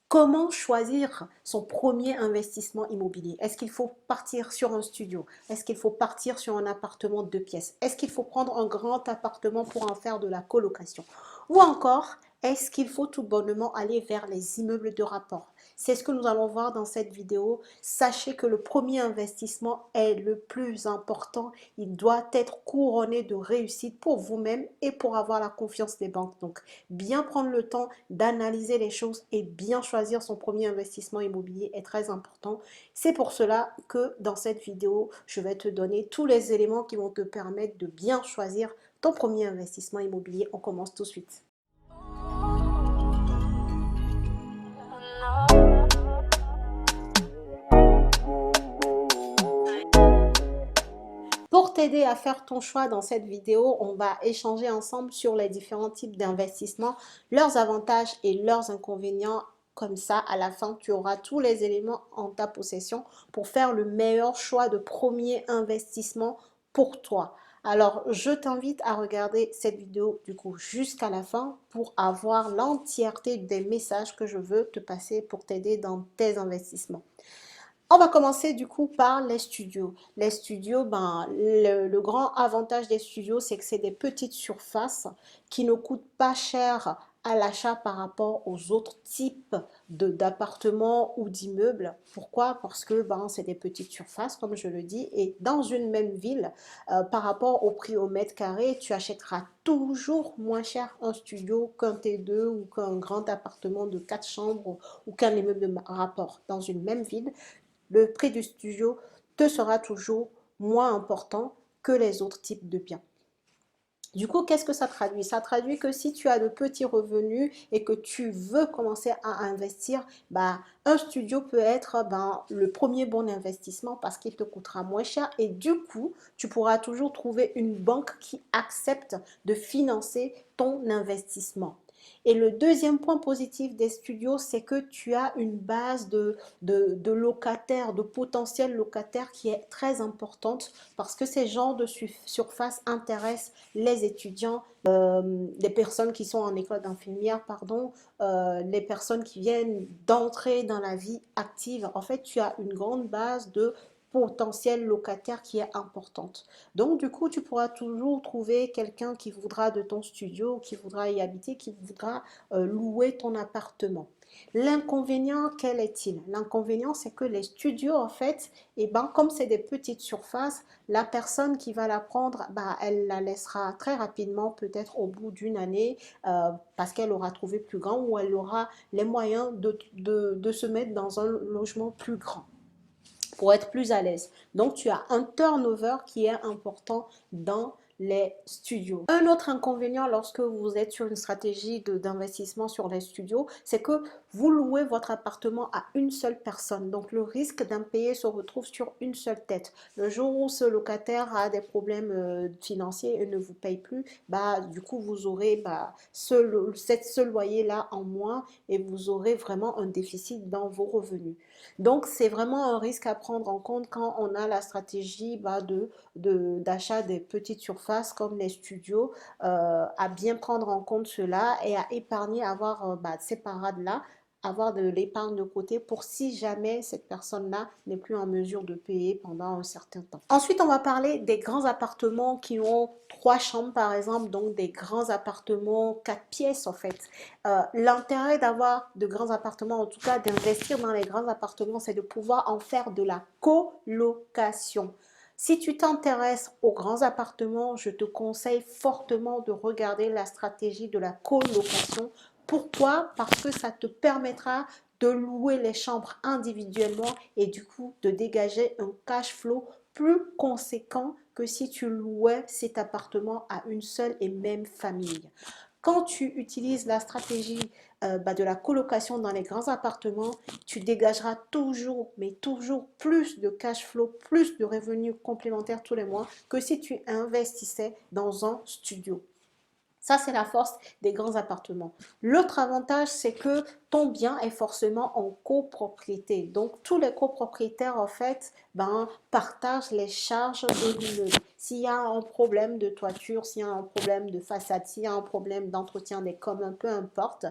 Comment choisir son premier investissement immobilier? Est-ce qu'il faut partir sur un studio? Est-ce qu'il faut partir sur un appartement de 2 pièces? Est-ce qu'il faut prendre un grand appartement pour en faire de la colocation? Ou encore, est-ce qu'il faut tout bonnement aller vers les immeubles de rapport? C'est ce que nous allons voir dans cette vidéo. Sachez que le premier investissement est le plus important. Il doit être couronné de réussite pour vous-même et pour avoir la confiance des banques. Donc, bien prendre le temps d'analyser les choses et bien choisir son premier investissement immobilier est très important. C'est pour cela que dans cette vidéo, je vais te donner tous les éléments qui vont te permettre de bien choisir ton premier investissement immobilier. On commence tout de suite. Pour t'aider à faire ton choix dans cette vidéo, on va échanger ensemble sur les différents types d'investissements, leurs avantages et leurs inconvénients. Comme ça, à la fin, tu auras tous les éléments en ta possession pour faire le meilleur choix de premier investissement pour toi. Alors, je t'invite à regarder cette vidéo du coup jusqu'à la fin pour avoir l'entièreté des messages que je veux te passer pour t'aider dans tes investissements. On va commencer du coup par les studios. Les studios, le grand avantage des studios, c'est que c'est des petites surfaces qui ne coûtent pas cher à l'achat par rapport aux autres types d'appartements ou d'immeubles. Pourquoi? Parce que c'est des petites surfaces, comme je le dis, et dans une même ville, par rapport au prix au mètre carré, tu achèteras toujours moins cher un studio qu'un T2 ou qu'un grand appartement de 4 chambres ou qu'un immeuble de rapport. Dans une même ville, le prix du studio te sera toujours moins important que les autres types de biens. Du coup, qu'est-ce que ça traduit? Ça traduit que si tu as de petits revenus et que tu veux commencer à investir, un studio peut être le premier bon investissement parce qu'il te coûtera moins cher et du coup, tu pourras toujours trouver une banque qui accepte de financer ton investissement. Et le deuxième point positif des studios, c'est que tu as une base de locataires, de potentiels locataires qui est très importante parce que ces genres de surface intéressent les étudiants, les personnes qui sont en école d'infirmière, pardon, les personnes qui viennent d'entrer dans la vie active. En fait, tu as une grande base de potentiel locataire qui est importante. Donc, du coup, tu pourras toujours trouver quelqu'un qui voudra de ton studio, qui voudra y habiter, qui voudra louer ton appartement. L'inconvénient, quel est-il? L'inconvénient, c'est que les studios, en fait, comme c'est des petites surfaces, la personne qui va la prendre, elle la laissera très rapidement, peut-être au bout d'une année, parce qu'elle aura trouvé plus grand ou elle aura les moyens de se mettre dans un logement plus grand pour être plus à l'aise. Donc, tu as un turnover qui est important dans les studios. Un autre inconvénient lorsque vous êtes sur une stratégie d'investissement sur les studios, c'est que vous louez votre appartement à une seule personne. Donc, le risque d'impayé se retrouve sur une seule tête. Le jour où ce locataire a des problèmes financiers et ne vous paye plus, du coup, vous aurez ce loyer-là en moins et vous aurez vraiment un déficit dans vos revenus. Donc, c'est vraiment un risque à prendre en compte quand on a la stratégie d'achat des petites surfaces comme les studios, à bien prendre en compte cela et à épargner, avoir ces parades-là, avoir de l'épargne de côté pour si jamais cette personne-là n'est plus en mesure de payer pendant un certain temps. Ensuite, on va parler des grands appartements qui ont 3 chambres par exemple, donc des grands appartements 4 pièces en fait. L'intérêt d'avoir de grands appartements, en tout cas d'investir dans les grands appartements, c'est de pouvoir en faire de la colocation. Si tu t'intéresses aux grands appartements, je te conseille fortement de regarder la stratégie de la colocation. Pourquoi? Parce que ça te permettra de louer les chambres individuellement et du coup de dégager un cash flow plus conséquent que si tu louais cet appartement à une seule et même famille. Quand tu utilises la stratégie de la colocation dans les grands appartements, tu dégageras toujours, mais toujours plus de cash flow, plus de revenus complémentaires tous les mois que si tu investissais dans un studio. Ça, c'est la force des grands appartements. L'autre avantage, c'est que ton bien est forcément en copropriété. Donc, tous les copropriétaires, en fait, partagent les charges de l'immeuble. S'il y a un problème de toiture, s'il y a un problème de façade, s'il y a un problème d'entretien des communs, peu importe,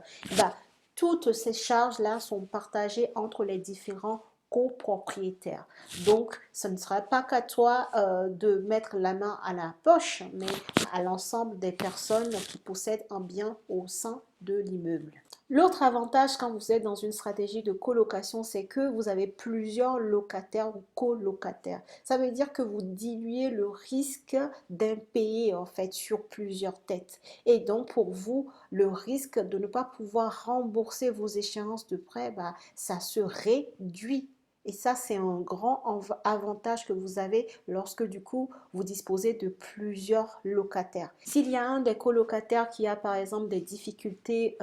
toutes ces charges-là sont partagées entre les différents copropriétaires. Donc, ce ne sera pas qu'à toi de mettre la main à la poche, mais à l'ensemble des personnes qui possèdent un bien au sein de l'immeuble. L'autre avantage quand vous êtes dans une stratégie de colocation, c'est que vous avez plusieurs locataires ou colocataires. Ça veut dire que vous diluez le risque d'impayé en fait sur plusieurs têtes. Et donc pour vous, le risque de ne pas pouvoir rembourser vos échéances de prêt, bah, ça se réduit. Et ça, c'est un grand avantage que vous avez lorsque du coup, vous disposez de plusieurs locataires. S'il y a un des colocataires qui a par exemple des difficultés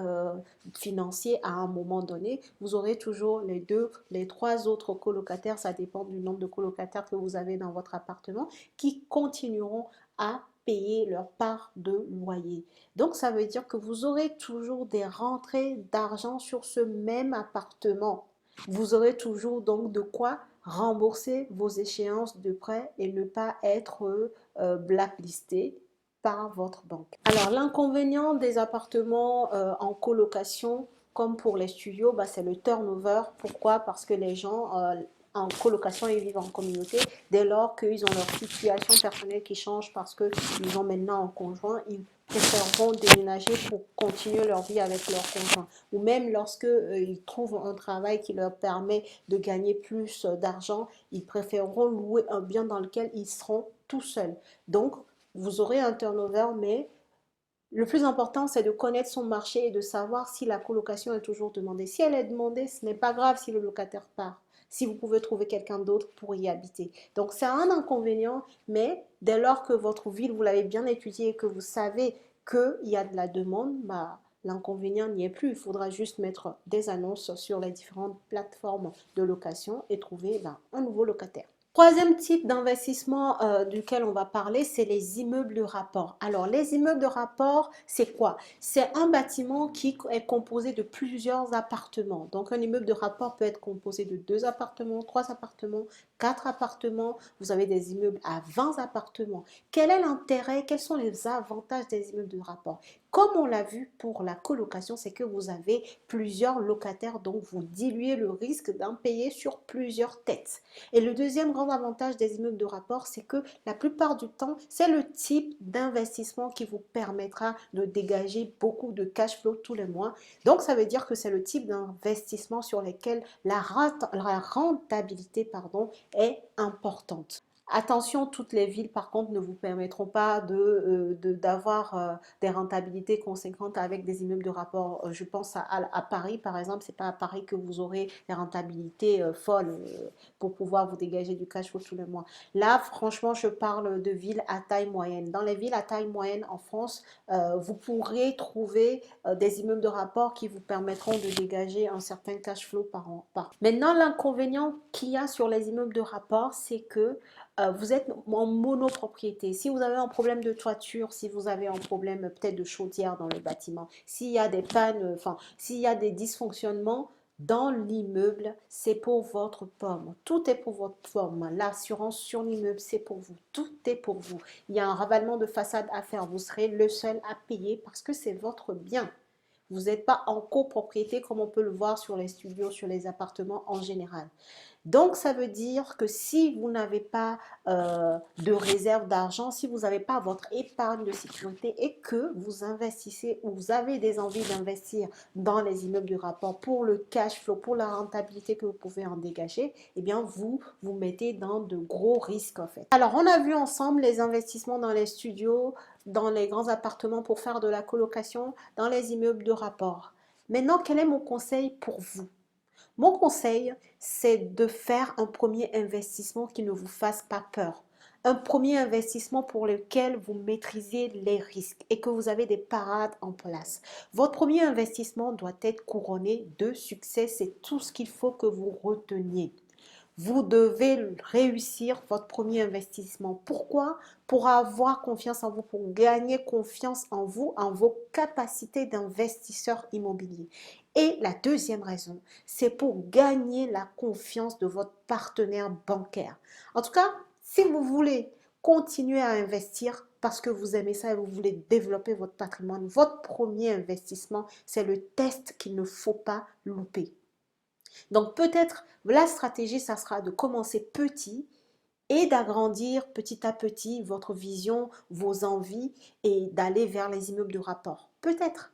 financières à un moment donné, vous aurez toujours les deux, les trois autres colocataires, ça dépend du nombre de colocataires que vous avez dans votre appartement, qui continueront à payer leur part de loyer. Donc, ça veut dire que vous aurez toujours des rentrées d'argent sur ce même appartement. Vous aurez toujours donc de quoi rembourser vos échéances de prêt et ne pas être blacklisté par votre banque. Alors, l'inconvénient des appartements en colocation, comme pour les studios, bah, c'est le turnover. Pourquoi? Parce que les gens en colocation, ils vivent en communauté. Dès lors qu'ils ont leur situation personnelle qui change parce qu'ils ont maintenant un conjoint, ils préféreront déménager pour continuer leur vie avec leur conjoint. Ou même lorsque ils trouvent un travail qui leur permet de gagner plus d'argent, ils préféreront louer un bien dans lequel ils seront tout seuls. Donc, vous aurez un turnover, mais le plus important, c'est de connaître son marché et de savoir si la colocation est toujours demandée. Si elle est demandée, ce n'est pas grave si le locataire part. Si vous pouvez trouver quelqu'un d'autre pour y habiter. Donc, c'est un inconvénient, mais dès lors que votre ville, vous l'avez bien étudié et que vous savez qu'il y a de la demande, bah, l'inconvénient n'y est plus. Il faudra juste mettre des annonces sur les différentes plateformes de location et trouver un nouveau locataire. Troisième type d'investissement duquel on va parler, c'est les immeubles de rapport. Alors, les immeubles de rapport, c'est quoi? C'est un bâtiment qui est composé de plusieurs appartements. Donc, un immeuble de rapport peut être composé de 2 appartements, 3 appartements, 4 appartements. Vous avez des immeubles à 20 appartements. Quel est l'intérêt? Quels sont les avantages des immeubles de rapport? Comme on l'a vu pour la colocation, c'est que vous avez plusieurs locataires, donc vous diluez le risque d'impayé sur plusieurs têtes. Et le deuxième grand avantage des immeubles de rapport, c'est que la plupart du temps, c'est le type d'investissement qui vous permettra de dégager beaucoup de cash flow tous les mois. Donc, ça veut dire que c'est le type d'investissement sur lequel la rentabilité est importante. Attention, toutes les villes, par contre, ne vous permettront pas d'avoir des rentabilités conséquentes avec des immeubles de rapport. Je pense à Paris, par exemple. C'est pas à Paris que vous aurez des rentabilités folles pour pouvoir vous dégager du cash flow tous les mois. Là, franchement, je parle de villes à taille moyenne. Dans les villes à taille moyenne en France, vous pourrez trouver des immeubles de rapport qui vous permettront de dégager un certain cash flow par an. Maintenant, l'inconvénient qu'il y a sur les immeubles de rapport, c'est que vous êtes en monopropriété. Si vous avez un problème de toiture, si vous avez un problème peut-être de chaudière dans le bâtiment, s'il y a des pannes, enfin, s'il y a des dysfonctionnements dans l'immeuble, c'est pour votre pomme. Tout est pour votre pomme. L'assurance sur l'immeuble, c'est pour vous. Tout est pour vous. Il y a un ravalement de façade à faire. Vous serez le seul à payer parce que c'est votre bien. Vous n'êtes pas en copropriété comme on peut le voir sur les studios, sur les appartements en général. Donc, ça veut dire que si vous n'avez pas de réserve d'argent, si vous n'avez pas votre épargne de sécurité et que vous investissez ou vous avez des envies d'investir dans les immeubles de rapport pour le cash flow, pour la rentabilité que vous pouvez en dégager, eh bien, vous vous mettez dans de gros risques en fait. Alors, on a vu ensemble les investissements dans les studios, dans les grands appartements pour faire de la colocation, dans les immeubles de rapport. Maintenant, quel est mon conseil pour vous? Mon conseil, c'est de faire un premier investissement qui ne vous fasse pas peur. Un premier investissement pour lequel vous maîtrisez les risques et que vous avez des parades en place. Votre premier investissement doit être couronné de succès. C'est tout ce qu'il faut que vous reteniez. Vous devez réussir votre premier investissement. Pourquoi? Pour avoir confiance en vous, pour gagner confiance en vous, en vos capacités d'investisseur immobilier. Et la deuxième raison, c'est pour gagner la confiance de votre partenaire bancaire. En tout cas, si vous voulez continuer à investir, parce que vous aimez ça et vous voulez développer votre patrimoine, votre premier investissement, c'est le test qu'il ne faut pas louper. Donc peut-être la stratégie, ça sera de commencer petit et d'agrandir petit à petit votre vision, vos envies et d'aller vers les immeubles de rapport. Peut-être.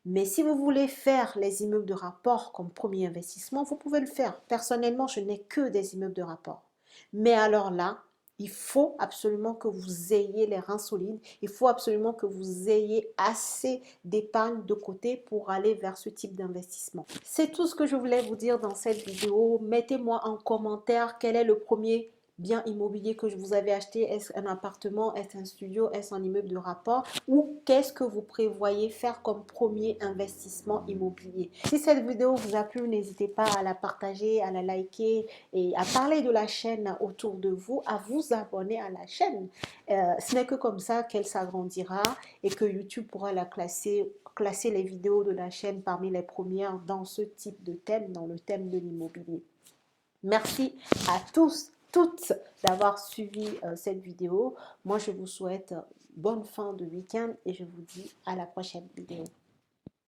Mais si vous voulez faire les immeubles de rapport comme premier investissement, vous pouvez le faire. Personnellement, je n'ai que des immeubles de rapport. Mais alors là, il faut absolument que vous ayez les reins solides. Il faut absolument que vous ayez assez d'épargne de côté pour aller vers ce type d'investissement. C'est tout ce que je voulais vous dire dans cette vidéo. Mettez-moi en commentaire quel est le premier bien immobilier que vous avez acheté. Est-ce un appartement, est-ce un studio, est-ce un immeuble de rapport, ou qu'est-ce que vous prévoyez faire comme premier investissement immobilier. Si cette vidéo vous a plu, n'hésitez pas à la partager, à la liker et à parler de la chaîne autour de vous, à vous abonner à la chaîne. Ce n'est que comme ça qu'elle s'agrandira et que YouTube pourra la classer les vidéos de la chaîne parmi les premières dans ce type de thème, dans le thème de l'immobilier. Merci à tous, toutes d'avoir suivi cette vidéo. Moi, je vous souhaite bonne fin de week-end et je vous dis à la prochaine vidéo.